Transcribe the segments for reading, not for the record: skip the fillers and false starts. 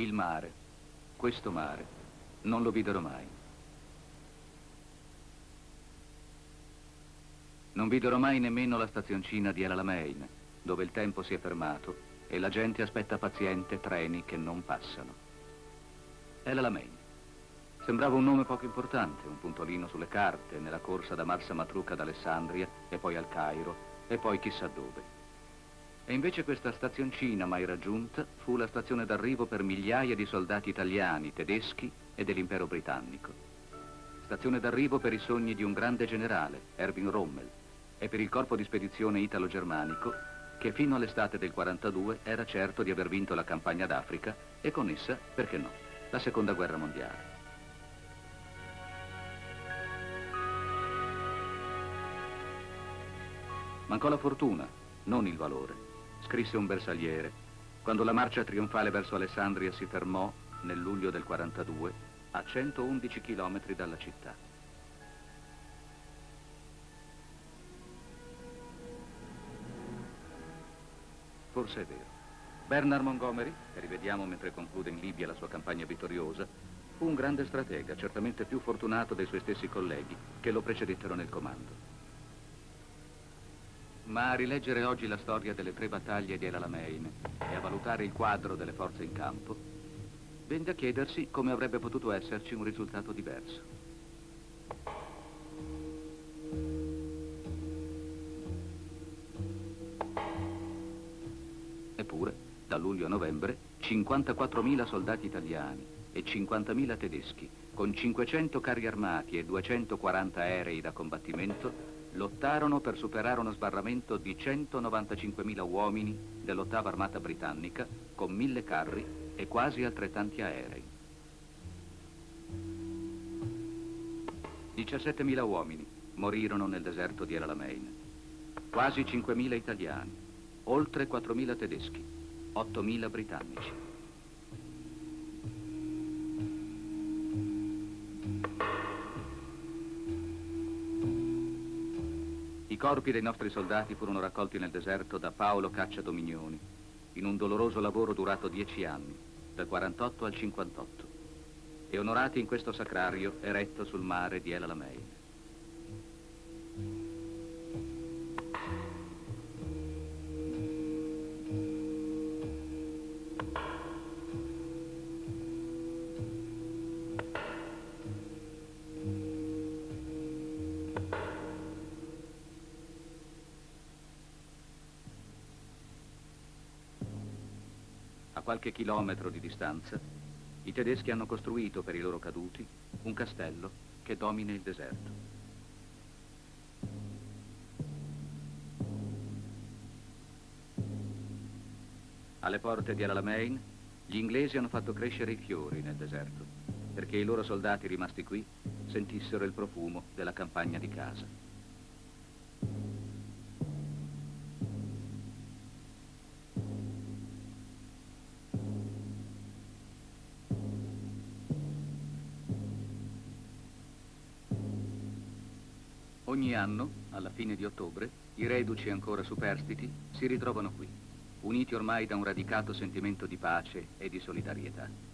Il mare, questo mare, non lo videro mai. Non videro mai nemmeno la stazioncina di El Alamein, dove il tempo si è fermato e la gente aspetta paziente treni che non passano. El Alamein. Sembrava un nome poco importante, un puntolino sulle carte, nella corsa da Marsa Matruch ad Alessandria, e poi al Cairo, e poi chissà dove. E invece questa stazioncina mai raggiunta fu la stazione d'arrivo per migliaia di soldati italiani, tedeschi e dell'impero britannico. Stazione d'arrivo per i sogni di un grande generale, Erwin Rommel, e per il corpo di spedizione italo-germanico, che fino all'estate del 42 era certo di aver vinto la campagna d'Africa e con essa, perché no, la Seconda Guerra Mondiale. Mancò la fortuna, non il valore, scrisse un bersagliere, quando la marcia trionfale verso Alessandria si fermò, nel luglio del 42, a 111 chilometri dalla città. Forse è vero. Bernard Montgomery, che rivediamo mentre conclude in Libia la sua campagna vittoriosa, fu un grande stratega, certamente più fortunato dei suoi stessi colleghi, che lo precedettero nel comando. Ma a rileggere oggi la storia delle 3 battaglie di El Alamein e a valutare il quadro delle forze in campo, venne a chiedersi come avrebbe potuto esserci un risultato diverso. Eppure, da luglio a novembre, 54.000 soldati italiani e 50.000 tedeschi, con 500 carri armati e 240 aerei da combattimento, lottarono per superare uno sbarramento di 195.000 uomini dell'8ª armata britannica con 1.000 carri e quasi altrettanti aerei. 17.000 uomini morirono nel deserto di El Alamein, quasi 5.000 italiani, oltre 4.000 tedeschi, 8.000 britannici. I corpi dei nostri soldati furono raccolti nel deserto da Paolo Caccia Dominioni, in un doloroso lavoro durato 10 anni, dal 48 al 58, e onorati in questo sacrario eretto sul mare di El Alamein. A qualche chilometro di distanza, i tedeschi hanno costruito per i loro caduti un castello che domina il deserto. Alle porte di El Alamein, gli inglesi hanno fatto crescere i fiori nel deserto, perché i loro soldati rimasti qui sentissero il profumo della campagna di casa. Ogni anno, alla fine di ottobre, i reduci ancora superstiti si ritrovano qui, uniti ormai da un radicato sentimento di pace e di solidarietà.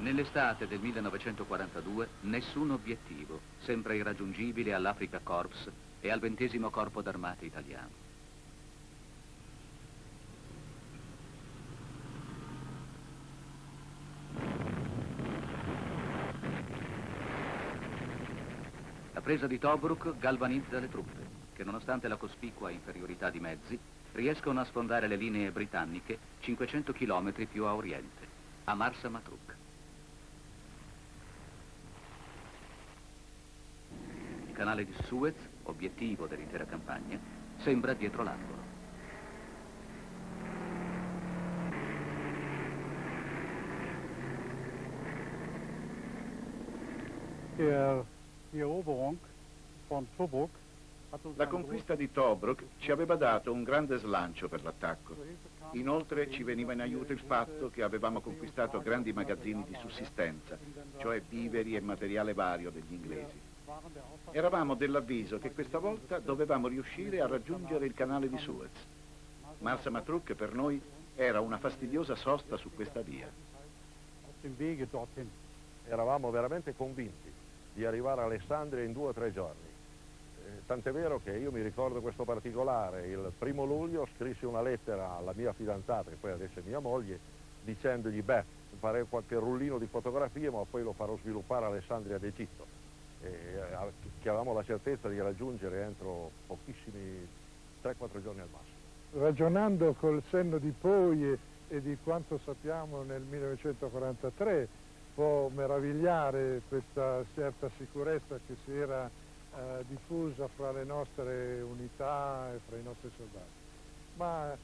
Nell'estate del 1942 nessun obiettivo sembra irraggiungibile all'Africa Corps e al 20° Corpo d'Armata italiano. La presa di Tobruk galvanizza le truppe, che nonostante la cospicua inferiorità di mezzi, riescono a sfondare le linee britanniche 500 km più a oriente, a Marsa Matruch. canale di Suez, obiettivo dell'intera campagna, sembra dietro l'angolo. La conquista di Tobruk ci aveva dato un grande slancio per l'attacco. Inoltre ci veniva in aiuto il fatto che avevamo conquistato grandi magazzini di sussistenza, cioè viveri e materiale vario degli inglesi. Eravamo dell'avviso che questa volta dovevamo riuscire a raggiungere il canale di Suez. Marsa Matruh per noi era una fastidiosa sosta su questa via. Eravamo veramente convinti di arrivare a Alessandria in 2 o 3 giorni. Tant'è vero che io mi ricordo questo particolare: il 1° luglio scrissi una lettera alla mia fidanzata, che poi adesso è mia moglie, dicendogli: beh, farei qualche rullino di fotografie, ma poi lo farò sviluppare a Alessandria d'Egitto, che avevamo la certezza di raggiungere entro pochissimi 3-4 giorni al massimo. Ragionando col senno di poi e di quanto sappiamo nel 1943, può meravigliare questa certa sicurezza che si era diffusa fra le nostre unità e fra i nostri soldati. Ma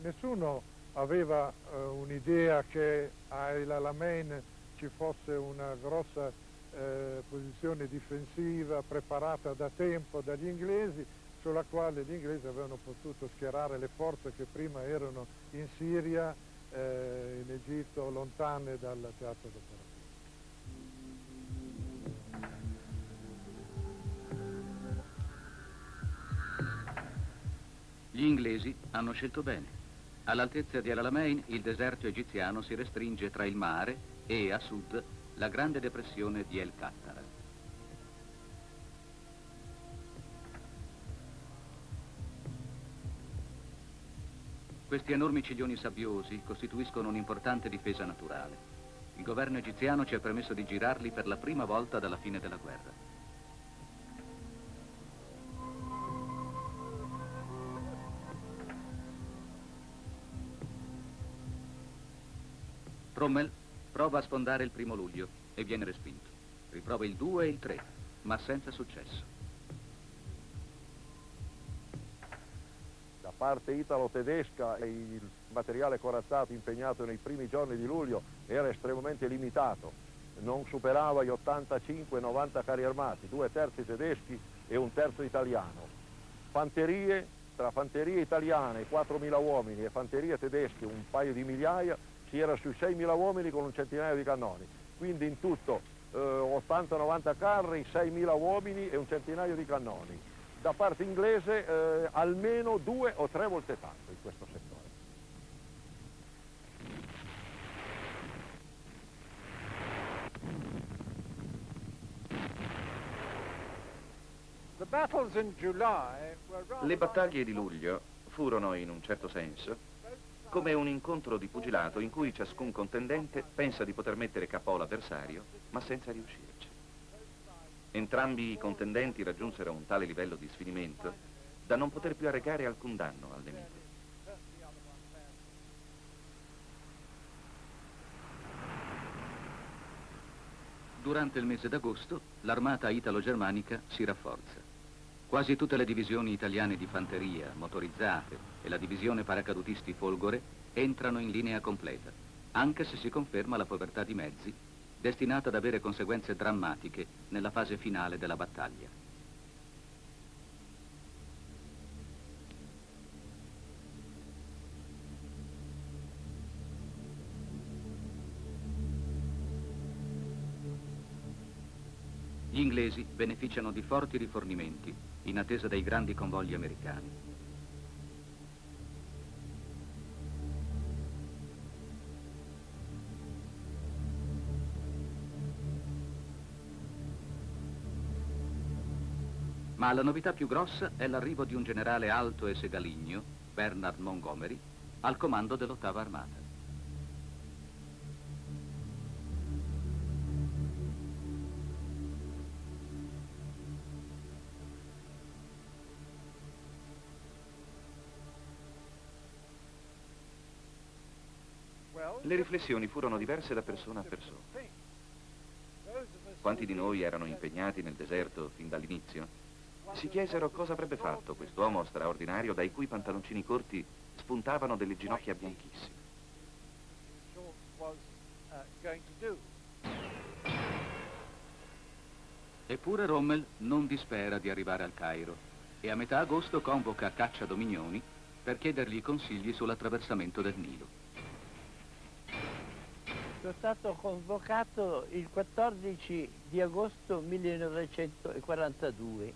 nessuno aveva un'idea che a El Alamein ci fosse una grossa posizione difensiva preparata da tempo dagli inglesi, sulla quale gli inglesi avevano potuto schierare le forze che prima erano in Siria, in Egitto, lontane dal teatro d'operazione. Gli inglesi hanno scelto bene. All'altezza di El Alamein il deserto egiziano si restringe tra il mare e, a sud, la grande depressione di El Qattara. Questi enormi ciglioni sabbiosi costituiscono un'importante difesa naturale. Il governo egiziano ci ha permesso di girarli per la prima volta dalla fine della guerra. Rommel prova a sfondare il 1° luglio e viene respinto. Riprova il 2 e il 3, ma senza successo. Da parte italo-tedesca il materiale corazzato impegnato nei primi giorni di luglio era estremamente limitato, non superava gli 85-90 carri armati, 2/3 tedeschi e 1/3 italiano. Fanterie, tra fanterie italiane 4.000 uomini e fanterie tedesche un paio di migliaia, si era su 6.000 uomini con un centinaio di cannoni, quindi in tutto 80-90 carri, 6.000 uomini e un centinaio di cannoni. Da parte inglese almeno 2 o 3 volte tanto in questo settore. Le battaglie di luglio furono, in un certo senso, come un incontro di pugilato in cui ciascun contendente pensa di poter mettere capo l'avversario, ma senza riuscirci. Entrambi i contendenti raggiunsero un tale livello di sfinimento da non poter più arrecare alcun danno al nemico. Durante il mese d'agosto, l'armata italo-germanica si rafforza. Quasi tutte le divisioni italiane di fanteria, motorizzate e la divisione paracadutisti Folgore entrano in linea completa, anche se si conferma la povertà di mezzi, destinata ad avere conseguenze drammatiche nella fase finale della battaglia. Gli inglesi beneficiano di forti rifornimenti in attesa dei grandi convogli americani. Ma la novità più grossa è l'arrivo di un generale alto e segaligno, Bernard Montgomery, al comando dell'8ª Armata. Le riflessioni furono diverse da persona a persona. quanti di noi erano impegnati nel deserto fin dall'inizio, si chiesero cosa avrebbe fatto quest'uomo straordinario dai cui pantaloncini corti spuntavano delle ginocchia bianchissime. Eppure Rommel non dispera di arrivare al Cairo e a metà agosto convoca Caccia Dominioni per chiedergli consigli sull'attraversamento del Nilo. Sono stato convocato il 14 di agosto 1942.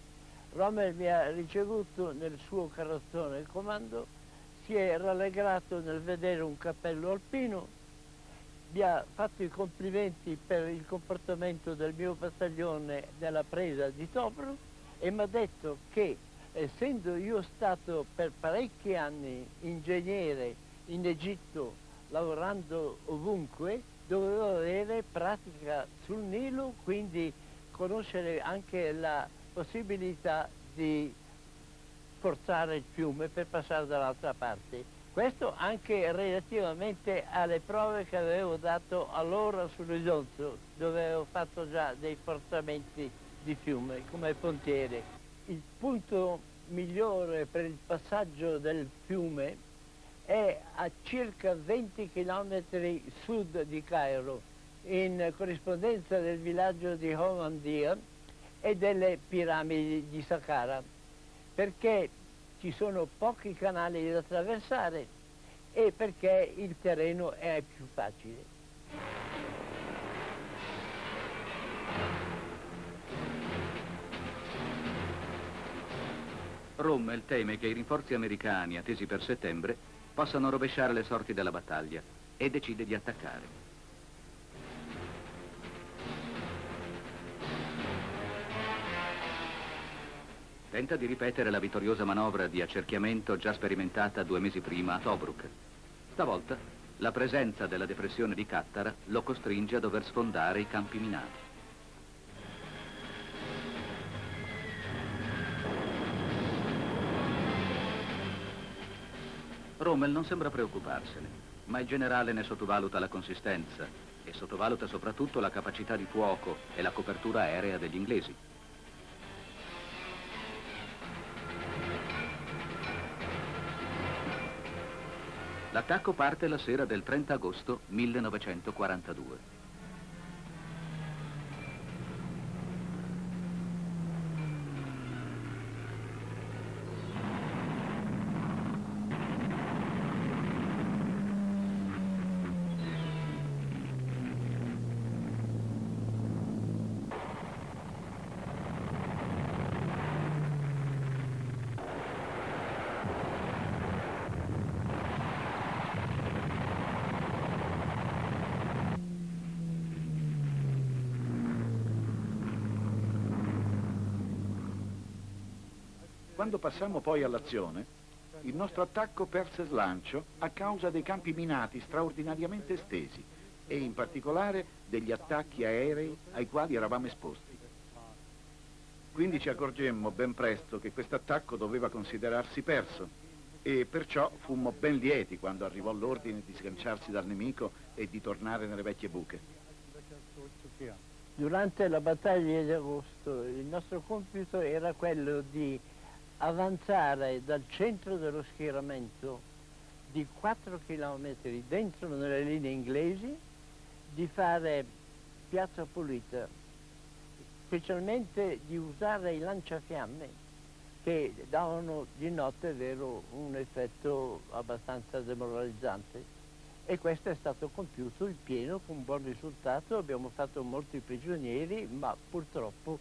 Rommel mi ha ricevuto nel suo carrozzone il comando, si è rallegrato nel vedere un cappello alpino, mi ha fatto i complimenti per il comportamento del mio battaglione nella presa di Tobruk e mi ha detto che, essendo io stato per parecchi anni ingegnere in Egitto, lavorando ovunque, dovevo avere pratica sul Nilo, quindi conoscere anche la possibilità di forzare il fiume per passare dall'altra parte. Questo anche relativamente alle prove che avevo dato allora sull'Isonzo, dove avevo fatto già dei forzamenti di fiume come pontiere. Il punto migliore per il passaggio del fiume è a circa 20 km sud di Cairo, in corrispondenza del villaggio di Homandia e delle piramidi di Saqqara, perché ci sono pochi canali da attraversare e perché il terreno è più facile. Rommel teme che i rinforzi americani attesi per settembre possano rovesciare le sorti della battaglia e decide di attaccare. Tenta di ripetere la vittoriosa manovra di accerchiamento già sperimentata 2 mesi prima a Tobruk. Stavolta la presenza della depressione di Qattara lo costringe a dover sfondare i campi minati. Rommel non sembra preoccuparsene, ma il generale ne sottovaluta la consistenza e sottovaluta soprattutto la capacità di fuoco e la copertura aerea degli inglesi. L'attacco parte la sera del 30 agosto 1942. Quando passammo poi all'azione, il nostro attacco perse slancio a causa dei campi minati straordinariamente estesi e in particolare degli attacchi aerei ai quali eravamo esposti. Quindi ci accorgemmo ben presto che questo attacco doveva considerarsi perso e perciò fummo ben lieti quando arrivò l'ordine di sganciarsi dal nemico e di tornare nelle vecchie buche. Durante la battaglia di agosto il nostro compito era quello di avanzare dal centro dello schieramento di 4 km dentro nelle linee inglesi, di fare piazza pulita, specialmente di usare i lanciafiamme che davano di notte, vero, un effetto abbastanza demoralizzante. E questo è stato compiuto in pieno con buon risultato, abbiamo fatto molti prigionieri, ma purtroppo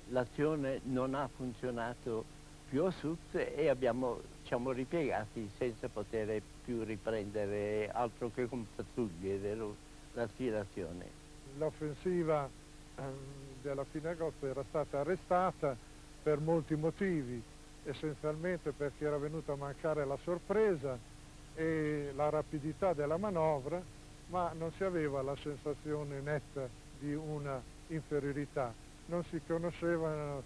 l'azione non ha funzionato più a sud e siamo ripiegati senza poter più riprendere altro che con pattuglie, vero, l'aspirazione. L'offensiva della fine agosto era stata arrestata per molti motivi, essenzialmente perché era venuta a mancare la sorpresa e la rapidità della manovra, ma non si aveva la sensazione netta di una inferiorità, non si conosceva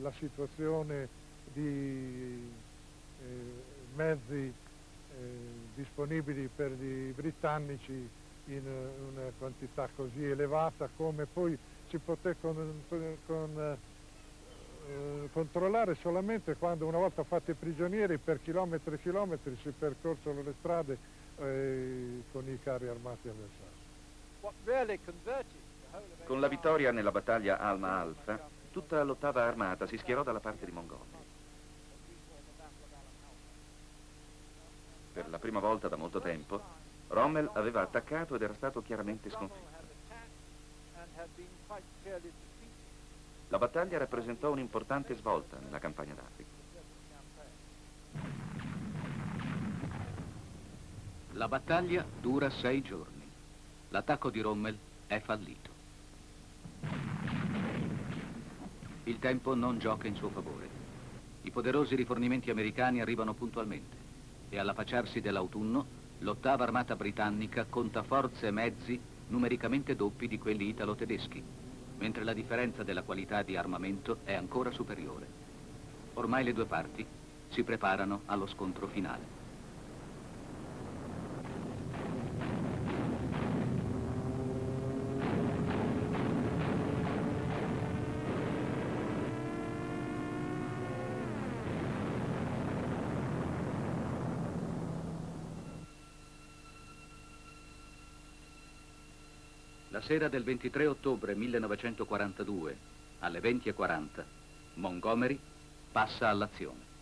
la situazione di mezzi disponibili per i britannici in una quantità così elevata, come poi si poté controllare solamente quando, una volta fatti prigionieri, per chilometri e chilometri si percorsero le strade con i carri armati avversari. Con la vittoria nella battaglia Alma Alfa, tutta l'8ª armata si schierò dalla parte di Montgomery. Per la prima volta da molto tempo, Rommel aveva attaccato ed era stato chiaramente sconfitto. La battaglia rappresentò un'importante svolta nella campagna d'Africa. La battaglia dura 6 giorni. L'attacco di Rommel è fallito. Il tempo non gioca in suo favore. I poderosi rifornimenti americani arrivano puntualmente e all'affacciarsi dell'autunno l'8ª armata britannica conta forze e mezzi numericamente doppi di quelli italo-tedeschi, mentre la differenza della qualità di armamento è ancora superiore. Ormai le due parti si preparano allo scontro finale. La sera del 23 ottobre 1942, alle 20:40, Montgomery passa all'azione.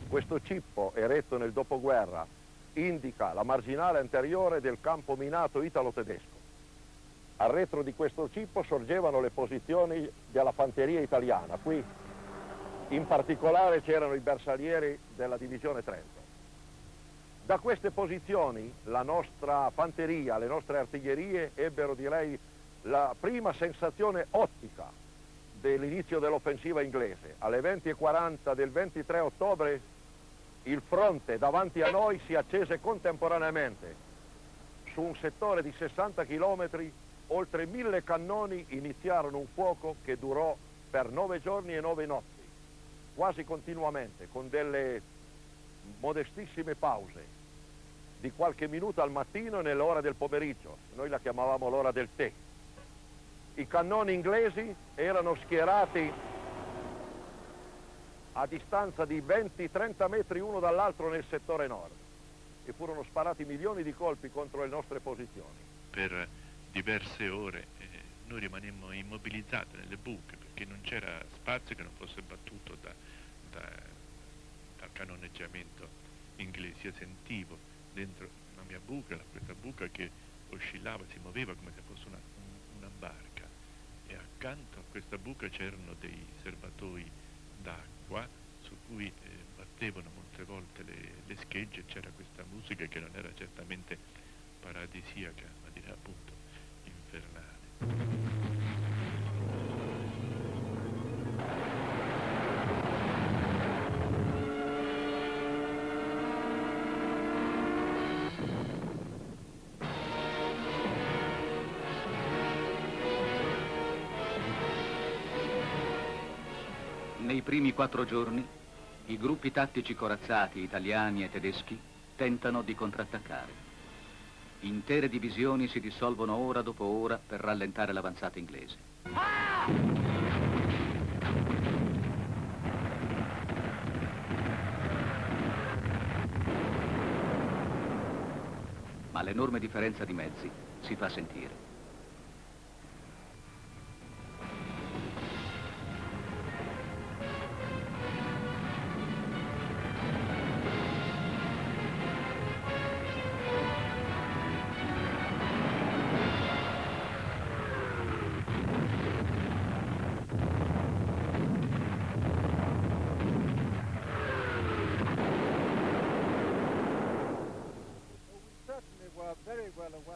Questo cippo, eretto nel dopoguerra, indica la marginale anteriore del campo minato italo-tedesco. Al retro di questo cippo sorgevano le posizioni della fanteria italiana. Qui in particolare c'erano i bersaglieri della divisione Trento. Da queste posizioni la nostra fanteria, le nostre artiglierie ebbero, direi, la prima sensazione ottica dell'inizio dell'offensiva inglese. Alle 20:40 del 23 ottobre il fronte davanti a noi si accese contemporaneamente. Su un settore di 60 chilometri, oltre 1000 cannoni iniziarono un fuoco che durò per 9 giorni e 9 notti, quasi continuamente, con delle modestissime pause di qualche minuto al mattino e nell'ora del pomeriggio. Noi la chiamavamo l'ora del tè. I cannoni inglesi erano schierati a distanza di 20-30 metri uno dall'altro nel settore nord e furono sparati milioni di colpi contro le nostre posizioni. Per diverse ore noi rimanemmo immobilizzati nelle buche perché non c'era spazio che non fosse battuto dal cannoneggiamento inglese. Io sentivo dentro la mia buca, questa buca che oscillava, si muoveva come se fosse una barca, e accanto a questa buca c'erano dei serbatoi d'acqua su cui battevano molte volte le schegge, e c'era questa musica che non era certamente paradisiaca, ma direi appunto infernale. Nei primi 4 giorni, i gruppi tattici corazzati italiani e tedeschi tentano di contrattaccare. Intere divisioni si dissolvono ora dopo ora per rallentare l'avanzata inglese. Ma l'enorme differenza di mezzi si fa sentire.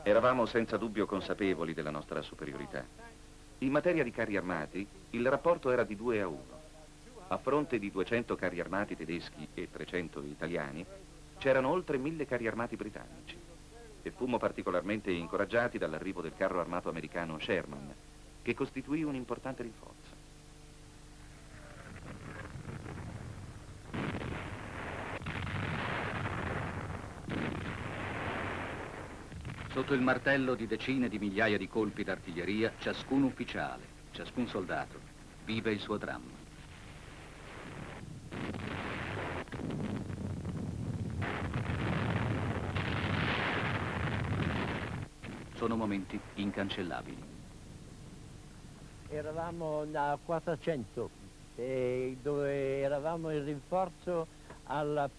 Eravamo senza dubbio consapevoli della nostra superiorità. In materia di carri armati, il rapporto era di 2 a 1. A fronte di 200 carri armati tedeschi e 300 italiani, c'erano oltre 1000 carri armati britannici e fummo particolarmente incoraggiati dall'arrivo del carro armato americano Sherman, che costituì un importante rinforzo. Sotto il martello di decine di migliaia di colpi d'artiglieria, ciascun ufficiale, ciascun soldato, vive il suo dramma. Sono momenti incancellabili. Eravamo a 400, dove eravamo in rinforzo al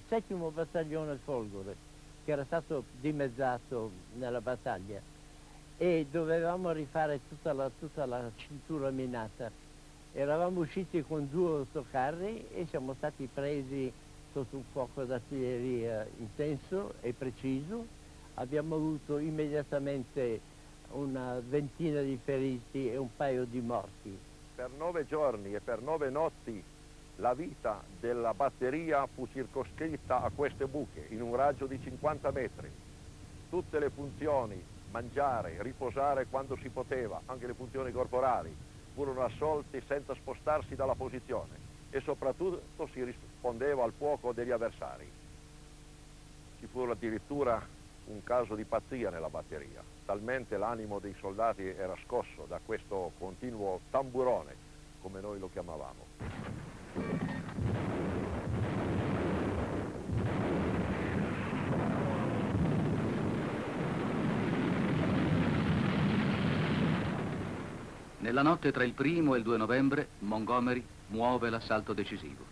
settimo battaglione Folgore, che era stato dimezzato nella battaglia, e dovevamo rifare tutta la cintura minata. Eravamo usciti con 2 autocarri e siamo stati presi sotto un fuoco d'artiglieria intenso e preciso. Abbiamo avuto immediatamente una ventina di feriti e un paio di morti. Per 9 giorni e per 9 notti la vita della batteria fu circoscritta a queste buche, in un raggio di 50 metri. Tutte le funzioni, mangiare, riposare quando si poteva, anche le funzioni corporali, furono assolti senza spostarsi dalla posizione e soprattutto si rispondeva al fuoco degli avversari. Ci fu addirittura un caso di pazzia nella batteria, talmente l'animo dei soldati era scosso da questo continuo tamburone, come noi lo chiamavamo. Nella notte tra il 1° e il 2 novembre, Montgomery muove l'assalto decisivo.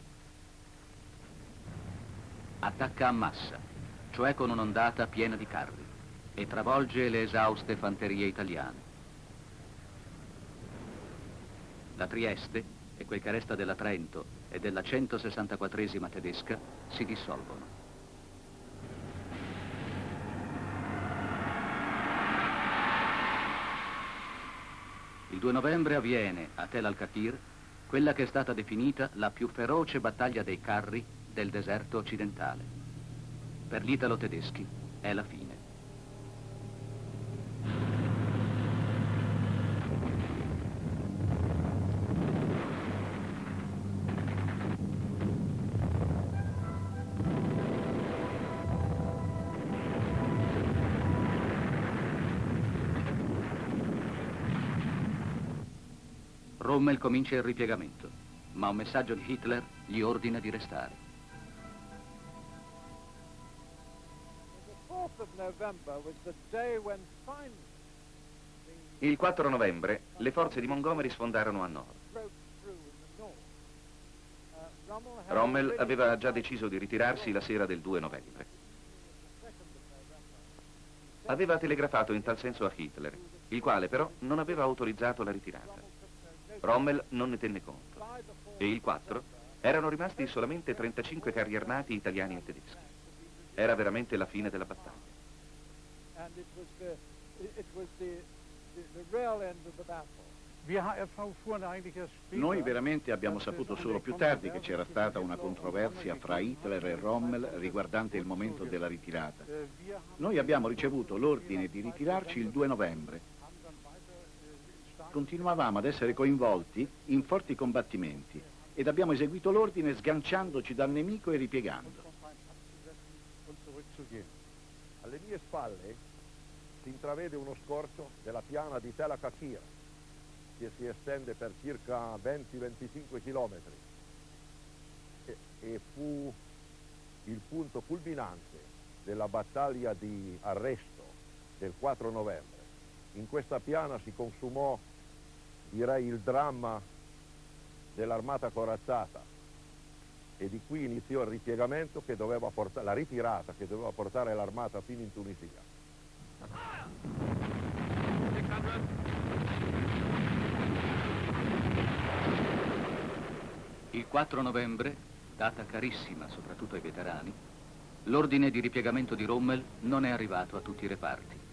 Attacca a massa, cioè con un'ondata piena di carri, e travolge le esauste fanterie italiane. La Trieste e quel che resta della Trento e della 164esima tedesca si dissolvono. Il 2 novembre avviene a Tel al-Katir quella che è stata definita la più feroce battaglia dei carri del deserto occidentale. Per gli italo-tedeschi è la fine. Rommel comincia il ripiegamento, ma un messaggio di Hitler gli ordina di restare. Il 4 novembre le forze di Montgomery sfondarono a nord. Rommel aveva già deciso di ritirarsi la sera del 2 novembre. Aveva telegrafato in tal senso a Hitler, il quale però non aveva autorizzato la ritirata. Rommel non ne tenne conto e il 4 erano rimasti solamente 35 carri armati italiani e tedeschi. Era veramente la fine della battaglia. Noi veramente abbiamo saputo solo più tardi che c'era stata una controversia fra Hitler e Rommel riguardante il momento della ritirata. Noi abbiamo ricevuto l'ordine di ritirarci il 2 novembre. Continuavamo ad essere coinvolti in forti combattimenti ed abbiamo eseguito l'ordine sganciandoci dal nemico e ripiegando. Alle mie spalle si intravede uno scorcio della piana di Tel al-Katir, che si estende per circa 20-25 chilometri e fu il punto culminante della battaglia di arresto del 4 novembre. In questa piana si consumò, direi, il dramma dell'armata corazzata e di qui iniziò il ripiegamento che doveva portare, la ritirata che doveva portare l'armata fino in Tunisia. Il 4 novembre, data carissima soprattutto ai veterani, l'ordine di ripiegamento di Rommel non è arrivato a tutti i reparti.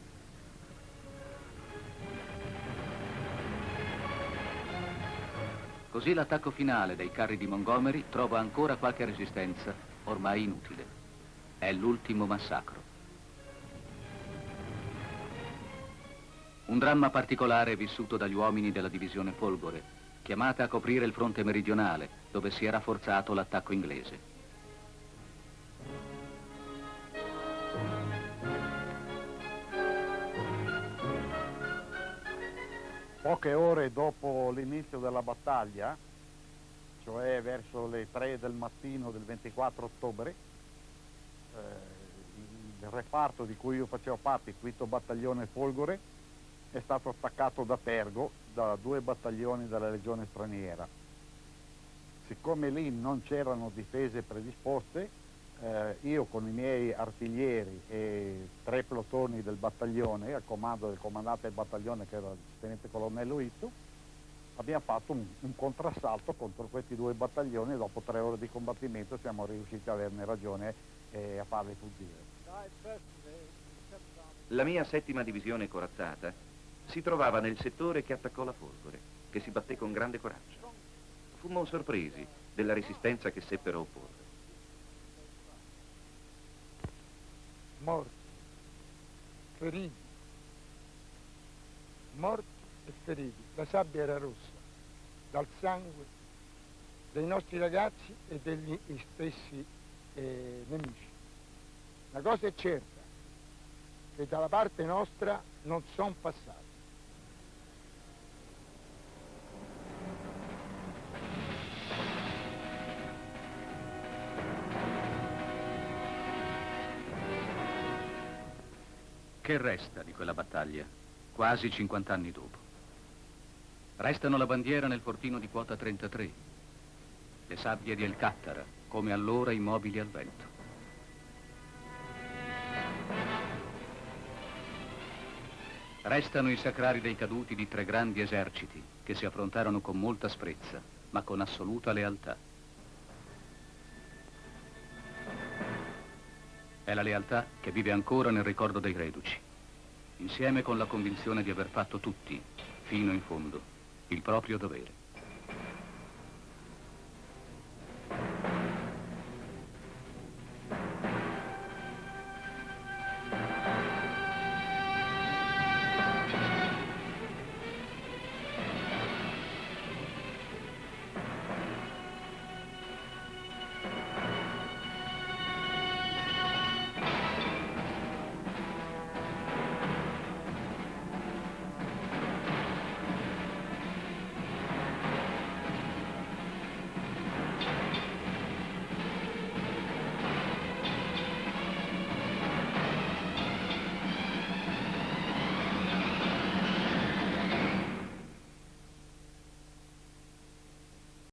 Così l'attacco finale dei carri di Montgomery trova ancora qualche resistenza, ormai inutile. È l'ultimo massacro. Un dramma particolare vissuto dagli uomini della divisione Folgore, chiamata a coprire il fronte meridionale, dove si era forzato l'attacco inglese. Poche ore dopo l'inizio della battaglia, cioè verso le 3 del mattino del 24 ottobre, il reparto di cui io facevo parte, il 5° battaglione Folgore, è stato attaccato da tergo da 2 battaglioni della legione straniera. Siccome lì non c'erano difese predisposte, io con i miei artiglieri e 3 plotoni del battaglione, al comando del comandante del battaglione che era il tenente colonnello Izzo, abbiamo fatto un contrassalto contro questi 2 battaglioni e dopo 3 ore di combattimento siamo riusciti a averne ragione e a farli fuggire. La mia 7ª divisione corazzata si trovava nel settore che attaccò la Folgore, che si batté con grande coraggio. Fummo sorpresi della resistenza che seppero opporre. Morti, feriti, morti e feriti. La sabbia era rossa dal sangue dei nostri ragazzi e degli stessi nemici. La cosa è certa, che dalla parte nostra non sono passati. Che resta di quella battaglia, quasi 50 anni dopo? Restano la bandiera nel fortino di quota 33, le sabbie di El Cattara, come allora immobili al vento. Restano i sacrari dei caduti di 3 grandi eserciti che si affrontarono con molta asprezza, ma con assoluta lealtà. È la lealtà che vive ancora nel ricordo dei reduci, insieme con la convinzione di aver fatto tutti, fino in fondo, il proprio dovere.